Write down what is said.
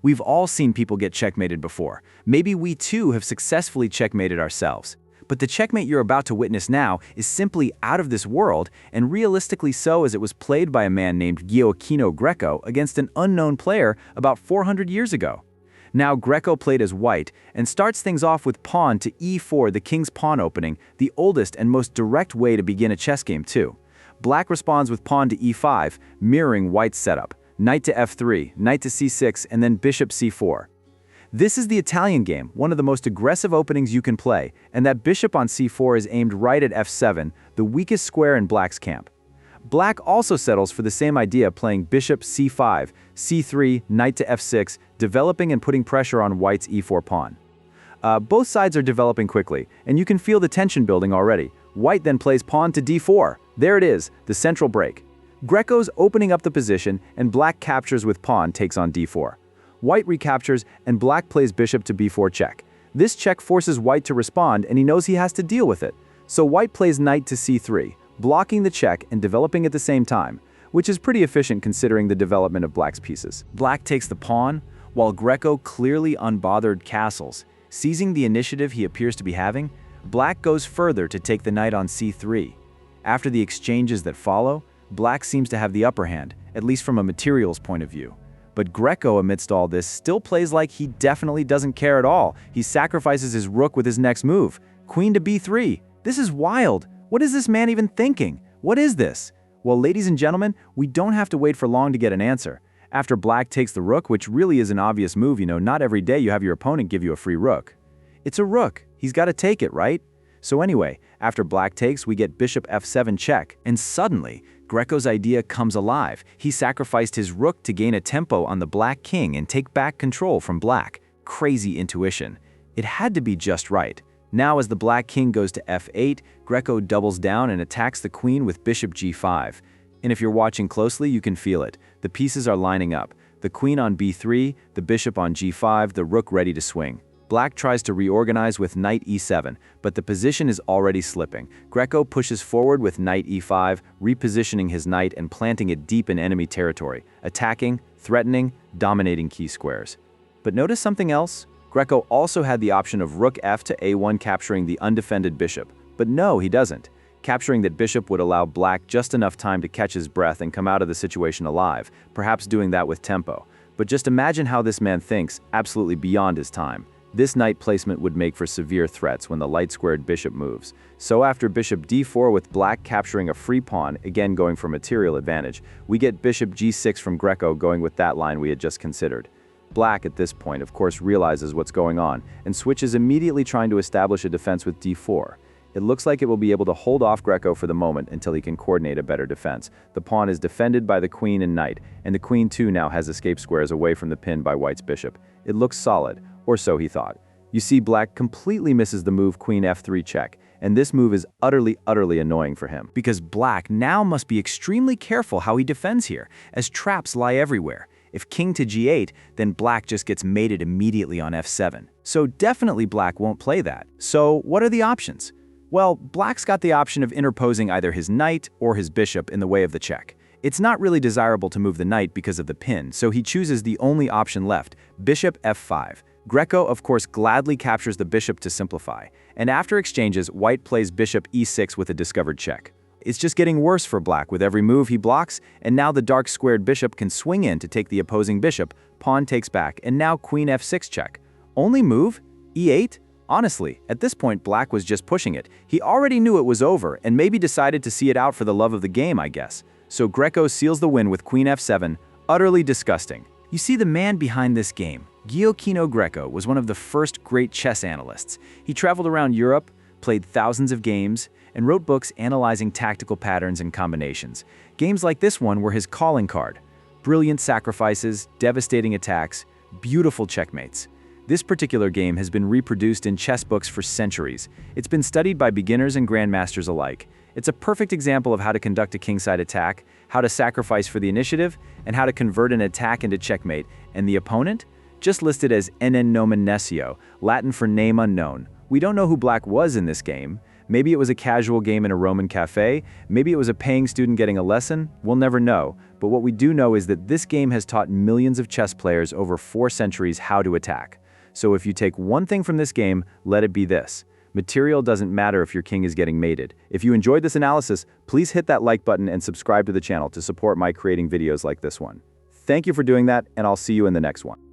We've all seen people get checkmated before. Maybe we too have successfully checkmated ourselves. But the checkmate you're about to witness now is simply out of this world, and realistically so, as it was played by a man named Gioachino Greco against an unknown player about 400 years ago. Now Greco played as white and starts things off with pawn to e4, the king's pawn opening, the oldest and most direct way to begin a chess game too. Black responds with pawn to e5, mirroring white's setup. Knight to f3, knight to c6, and then bishop c4. This is the Italian game, one of the most aggressive openings you can play, and that bishop on c4 is aimed right at f7, the weakest square in black's camp. Black also settles for the same idea, playing bishop c5, c3, knight to f6, developing and putting pressure on white's e4 pawn. Both sides are developing quickly, and you can feel the tension building already. White then plays pawn to d4. There it is, the central break. Greco's opening up the position, and black captures with pawn takes on d4. White recaptures, and black plays bishop to b4 check. This check forces white to respond, and he knows he has to deal with it. So white plays knight to c3, blocking the check and developing at the same time, which is pretty efficient considering the development of black's pieces. Black takes the pawn, while Greco clearly unbothered castles. Seizing the initiative he appears to be having, black goes further to take the knight on c3. After the exchanges that follow, black seems to have the upper hand, at least from a materials point of view. But Greco, amidst all this, still plays like he definitely doesn't care at all. He sacrifices his rook with his next move, queen to b3. This is wild. What is this man even thinking? What is this? Well, ladies and gentlemen, we don't have to wait for long to get an answer. After black takes the rook, which really is an obvious move, not every day you have your opponent give you a free rook. It's a rook. He's got to take it, right? So anyway, after black takes, we get bishop f7 check, and suddenly, Greco's idea comes alive. He sacrificed his rook to gain a tempo on the black king and take back control from black. Crazy intuition. It had to be just right. Now as the black king goes to f8, Greco doubles down and attacks the queen with bishop g5. And if you're watching closely, you can feel it. The pieces are lining up. The queen on b3, the bishop on g5, the rook ready to swing. Black tries to reorganize with knight e7, but the position is already slipping. Greco pushes forward with knight e5, repositioning his knight and planting it deep in enemy territory, attacking, threatening, dominating key squares. But notice something else? Greco also had the option of rook f to a1, capturing the undefended bishop. But no, he doesn't. Capturing that bishop would allow black just enough time to catch his breath and come out of the situation alive, perhaps doing that with tempo. But just imagine how this man thinks, absolutely beyond his time. This knight placement would make for severe threats when the light-squared bishop moves. So after bishop d4 with black capturing a free pawn, again going for material advantage, we get bishop g6 from Greco going with that line we had just considered. Black at this point, of course, realizes what's going on and switches immediately, trying to establish a defense with d4. It looks like it will be able to hold off Greco for the moment until he can coordinate a better defense. The pawn is defended by the queen and knight, and the queen too now has escape squares away from the pin by white's bishop. It looks solid, or so he thought. You see, black completely misses the move queen f3 check, and this move is utterly annoying for him, because black now must be extremely careful how he defends here, as traps lie everywhere. If king to g8, then black just gets mated immediately on f7. So definitely black won't play that. So what are the options? Well, black's got the option of interposing either his knight or his bishop in the way of the check. It's not really desirable to move the knight because of the pin, so he chooses the only option left, bishop f5. Greco, of course, gladly captures the bishop to simplify, and after exchanges, white plays bishop e6 with a discovered check. It's just getting worse for black with every move he blocks, and now the dark squared bishop can swing in to take the opposing bishop, pawn takes back, and now queen f6 check. Only move? e8? Honestly, at this point black was just pushing it. He already knew it was over and maybe decided to see it out for the love of the game, I guess. So Greco seals the win with queen f7, utterly disgusting. You see, the man behind this game, Gioachino Greco, was one of the first great chess analysts. He traveled around Europe, played thousands of games, and wrote books analyzing tactical patterns and combinations. Games like this one were his calling card. Brilliant sacrifices, devastating attacks, beautiful checkmates. This particular game has been reproduced in chess books for centuries. It's been studied by beginners and grandmasters alike. It's a perfect example of how to conduct a kingside attack, how to sacrifice for the initiative, and how to convert an attack into checkmate. And the opponent? Just listed as NN nomen nescio, Latin for name unknown. We don't know who black was in this game. Maybe it was a casual game in a Roman cafe, maybe it was a paying student getting a lesson, we'll never know. But what we do know is that this game has taught millions of chess players over 4 centuries how to attack. So if you take one thing from this game, let it be this. Material doesn't matter if your king is getting mated. If you enjoyed this analysis, please hit that like button and subscribe to the channel to support my creating videos like this one. Thank you for doing that, and I'll see you in the next one.